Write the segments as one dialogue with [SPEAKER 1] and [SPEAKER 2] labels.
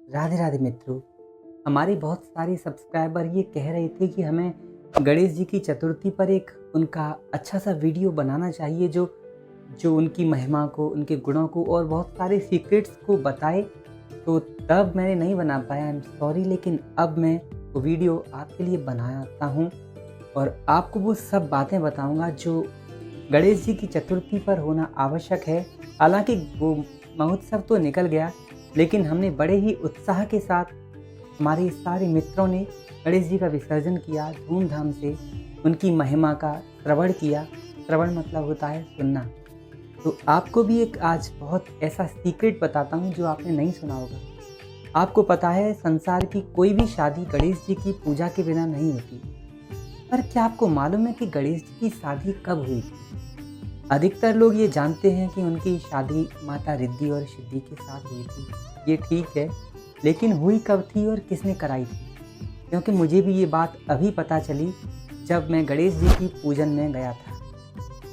[SPEAKER 1] राधे राधे मित्रों। हमारे बहुत सारे सब्सक्राइबर ये कह रहे थे कि हमें गणेश जी की चतुर्थी पर एक उनका अच्छा सा वीडियो बनाना चाहिए जो जो उनकी महिमा को, उनके गुणों को और बहुत सारे सीक्रेट्स को बताए। तो तब मैंने नहीं बना पाया, आई एम सॉरी, लेकिन अब मैं वो वीडियो आपके लिए बनाता हूँ और आपको वो सब बातें बताऊँगा जो गणेश जी की चतुर्थी पर होना आवश्यक है। हालांकि वो महोत्सव तो निकल गया, लेकिन हमने बड़े ही उत्साह के साथ हमारे सारे मित्रों ने गणेश जी का विसर्जन किया, धूमधाम से उनकी महिमा का श्रवण किया। श्रवण मतलब होता है सुनना। तो आपको भी एक आज बहुत ऐसा सीक्रेट बताता हूँ जो आपने नहीं सुना होगा। आपको पता है संसार की कोई भी शादी गणेश जी की पूजा के बिना नहीं होती, पर क्या आपको मालूम है कि गणेश जी की शादी कब हुई थी? अधिकतर लोग ये जानते हैं कि उनकी शादी माता रिद्धि और सिद्धि के साथ हुई थी। ये ठीक है, लेकिन हुई कब थी और किसने कराई थी? क्योंकि मुझे भी ये बात अभी पता चली जब मैं गणेश जी की पूजन में गया था।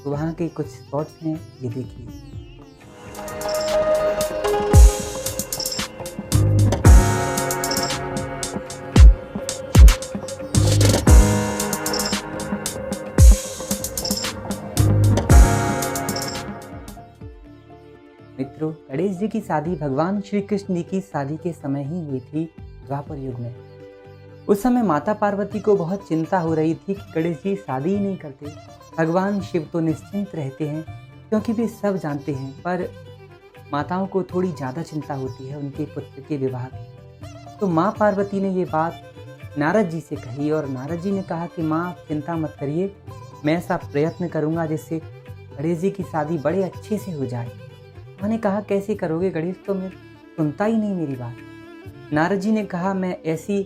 [SPEAKER 1] तो वहाँ के कुछ शॉट्स हैं, ये देखिए। मित्रों, गणेश जी की शादी भगवान श्री कृष्ण जी की शादी के समय ही हुई थी, द्वापर युग में। उस समय माता पार्वती को बहुत चिंता हो रही थी कि गणेश जी शादी ही नहीं करते। भगवान शिव तो निश्चिंत रहते हैं क्योंकि वे सब जानते हैं, पर माताओं को थोड़ी ज़्यादा चिंता होती है उनके पुत्र के विवाह की। तो माँ पार्वती ने ये बात नारद जी से कही और नारद जी ने कहा कि माँ आप चिंता मत करिए, मैं ऐसा प्रयत्न करूँगा जिससे गणेश जी की शादी बड़े अच्छे से हो जाए। मैंने कहा कैसे करोगे गणेश, तो मैं सुनता ही नहीं मेरी बात। नारद जी ने कहा मैं ऐसी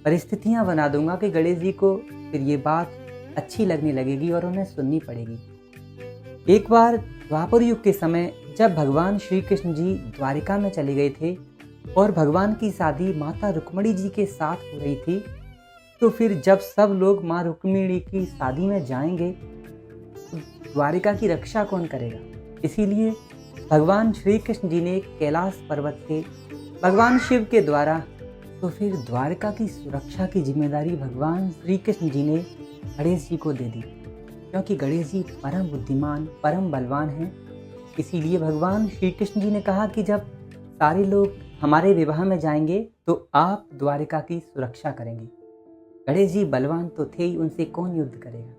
[SPEAKER 1] परिस्थितियां बना दूंगा कि गणेश जी को फिर ये बात अच्छी लगने लगेगी और उन्हें सुननी पड़ेगी। एक बार द्वापर युग के समय जब भगवान श्री कृष्ण जी द्वारिका में चले गए थे और भगवान की शादी माता रुक्मिणी जी के साथ हो रही थी, तो फिर जब सब लोग माँ रुक्मिणी की शादी में जाएंगे तो द्वारिका की रक्षा कौन करेगा? इसीलिए भगवान श्री कृष्ण जी ने कैलाश पर्वत से भगवान शिव के द्वारा तो फिर द्वारका की सुरक्षा की जिम्मेदारी भगवान श्री कृष्ण जी ने गणेश जी को दे दी। क्योंकि गणेश जी परम बुद्धिमान, परम बलवान हैं, इसीलिए भगवान श्री कृष्ण जी ने कहा कि जब सारे लोग हमारे विवाह में जाएंगे तो आप द्वारिका की सुरक्षा करेंगे। गणेश जी बलवान तो थे ही, उनसे कौन युद्ध करेगा?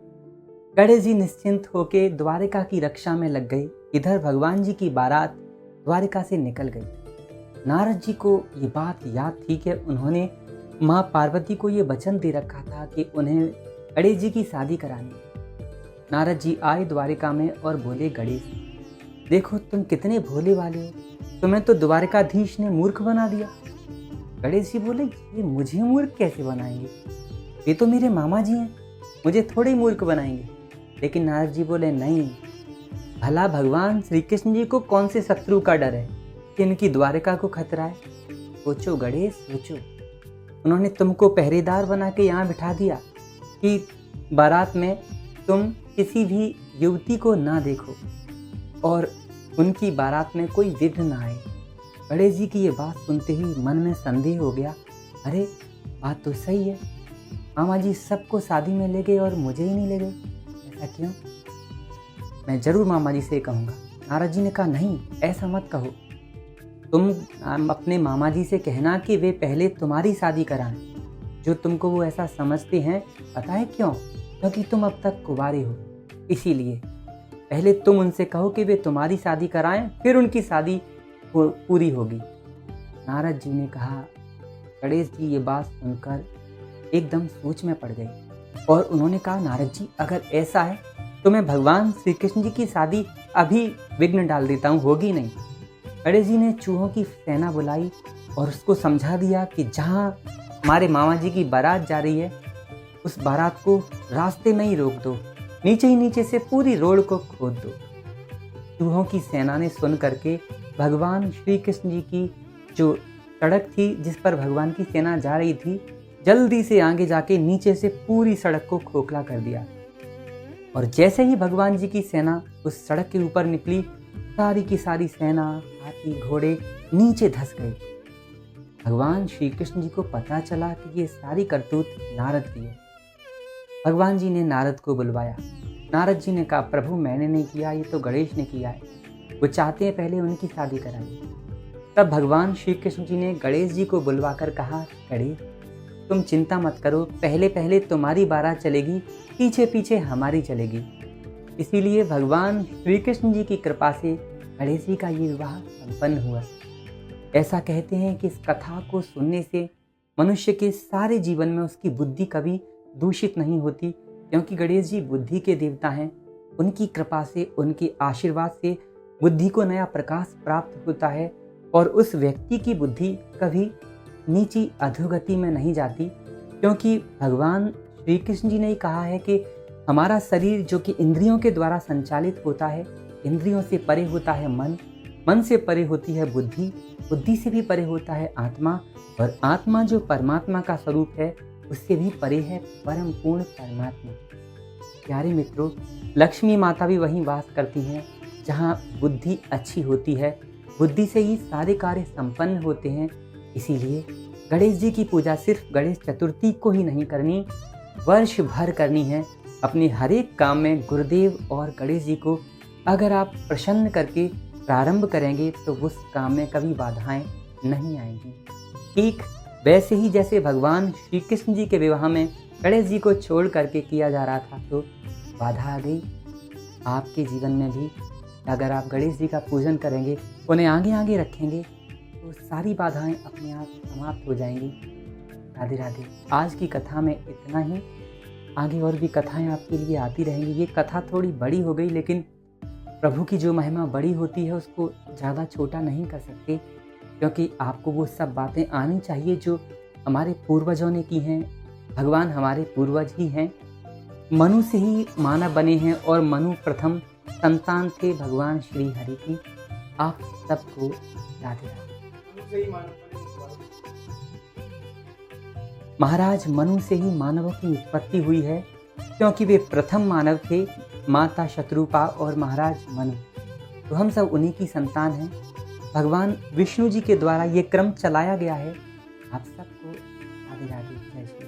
[SPEAKER 1] गणेश जी निश्चिंत होकर द्वारिका की रक्षा में लग गए। इधर भगवान जी की बारात द्वारिका से निकल गई। नारद जी को ये बात याद थी कि उन्होंने माँ पार्वती को ये वचन दे रखा था कि उन्हें गणेश जी की शादी करानी है। नारद जी आए द्वारिका में और बोले, गणेश देखो तुम कितने भोले वाले हो, तुम्हें तो द्वारिकाधीश ने मूर्ख बना दिया। गणेश जी बोले, ये मुझे मूर्ख कैसे बनाएंगे? ये तो मेरे मामा जी हैं, मुझे थोड़े मूर्ख बनाएंगे। लेकिन नारद जी बोले, नहीं, भला भगवान श्री कृष्ण जी को कौन से शत्रु का डर है कि इनकी द्वारिका को खतरा है? सोचो गणेश, सोचो। उन्होंने तुमको पहरेदार बना के यहाँ बिठा दिया कि बारात में तुम किसी भी युवती को ना देखो और उनकी बारात में कोई विघ्न ना आए। गणेश जी की ये बात सुनते ही मन में संदेह हो गया, अरे बात तो सही है, मामा जी सबको शादी में ले गए और मुझे ही नहीं ले गए, ऐसा क्यों? मैं जरूर मामा जी से कहूँगा। नारद जी ने कहा, नहीं ऐसा मत कहो, तुम अपने मामा जी से कहना कि वे पहले तुम्हारी शादी कराएं। जो तुमको वो ऐसा समझते हैं, पता है क्यों? क्योंकि तुम अब तक कुंवारे हो, इसीलिए पहले तुम उनसे कहो कि वे तुम्हारी शादी कराएं, फिर उनकी शादी पूरी होगी। नारद जी ने कहा। गणेश जी ये बात सुनकर एकदम सोच में पड़ गए और उन्होंने कहा, नारद जी अगर ऐसा है तो मैं भगवान श्री कृष्ण जी की शादी अभी विघ्न डाल देता हूँ, होगी नहीं। गणेश जी ने चूहों की सेना बुलाई और उसको समझा दिया कि जहाँ हमारे मामा जी की बारात जा रही है उस बारात को रास्ते में ही रोक दो, नीचे ही नीचे से पूरी रोड को खोद दो। चूहों की सेना ने सुन करके भगवान श्री कृष्ण जी की जो सड़क थी जिस पर भगवान की सेना जा रही थी, जल्दी से आगे जाके नीचे से पूरी सड़क को खोखला कर दिया। और जैसे ही भगवान जी की सेना उस सड़क के ऊपर निकली, सारी की सारी सेना, हाथी, घोड़े नीचे धंस गए भगवान श्री कृष्ण जी को पता चला कि ये सारी करतूत नारद की है। भगवान जी ने नारद को बुलवाया। नारद जी ने कहा, प्रभु मैंने नहीं किया, ये तो गणेश ने किया है, वो चाहते हैं पहले उनकी शादी कराइए। तब भगवान श्री कृष्ण जी ने गणेश जी को बुलवाकर कहा, गणेश तुम चिंता मत करो, पहले पहले तुम्हारी बारात चलेगी, पीछे पीछे हमारी चलेगी। इसीलिए भगवान श्री कृष्ण जी की कृपा से गणेश जी का ये विवाह संपन्न हुआ। ऐसा कहते हैं कि इस कथा को सुनने से मनुष्य के सारे जीवन में उसकी बुद्धि कभी दूषित नहीं होती, क्योंकि गणेश जी बुद्धि के देवता हैं। उनकी कृपा से, उनके आशीर्वाद से बुद्धि को नया प्रकाश प्राप्त होता है और उस व्यक्ति की बुद्धि कभी नीची अधोगति में नहीं जाती, क्योंकि भगवान श्री कृष्ण जी ने कहा है कि हमारा शरीर जो कि इंद्रियों के द्वारा संचालित होता है, इंद्रियों से परे होता है मन, मन से परे होती है बुद्धि, बुद्धि से भी परे होता है आत्मा, और आत्मा जो परमात्मा का स्वरूप है उससे भी परे है परम पूर्ण परमात्मा। प्यारे मित्रों, लक्ष्मी माता भी वहीं वास करती हैं जहाँ बुद्धि अच्छी होती है। बुद्धि से ही सारे कार्य संपन्न होते हैं। इसीलिए गणेश जी की पूजा सिर्फ गणेश चतुर्थी को ही नहीं करनी, वर्ष भर करनी है। अपने हर एक काम में गुरुदेव और गणेश जी को अगर आप प्रसन्न करके प्रारंभ करेंगे तो उस काम में कभी बाधाएं नहीं आएंगी। ठीक वैसे ही जैसे भगवान श्री कृष्ण जी के विवाह में गणेश जी को छोड़ करके किया जा रहा था तो बाधा आ गई, आपके जीवन में भी अगर आप गणेश जी का पूजन करेंगे, उन्हें आगे आगे रखेंगे तो सारी बाधाएं अपने आप समाप्त हो जाएंगी। राधे राधे। आज की कथा में इतना ही, आगे और भी कथाएं आपके लिए आती रहेंगी। ये कथा थोड़ी बड़ी हो गई, लेकिन प्रभु की जो महिमा बड़ी होती है उसको ज़्यादा छोटा नहीं कर सकते, क्योंकि आपको वो सब बातें आनी चाहिए जो हमारे पूर्वजों ने की हैं। भगवान हमारे पूर्वज ही हैं, मनु से ही मानव बने हैं और मनु प्रथम संतान थे भगवान श्री हरि की। आप सबको राधे राधे। महाराज मनु से ही मानवों की उत्पत्ति हुई है, क्योंकि वे प्रथम मानव थे, माता शत्रुपा और महाराज मनु। तो हम सब उन्हीं की संतान हैं। भगवान विष्णु जी के द्वारा ये क्रम चलाया गया है। आप सबको राधे राधे, जय श्री।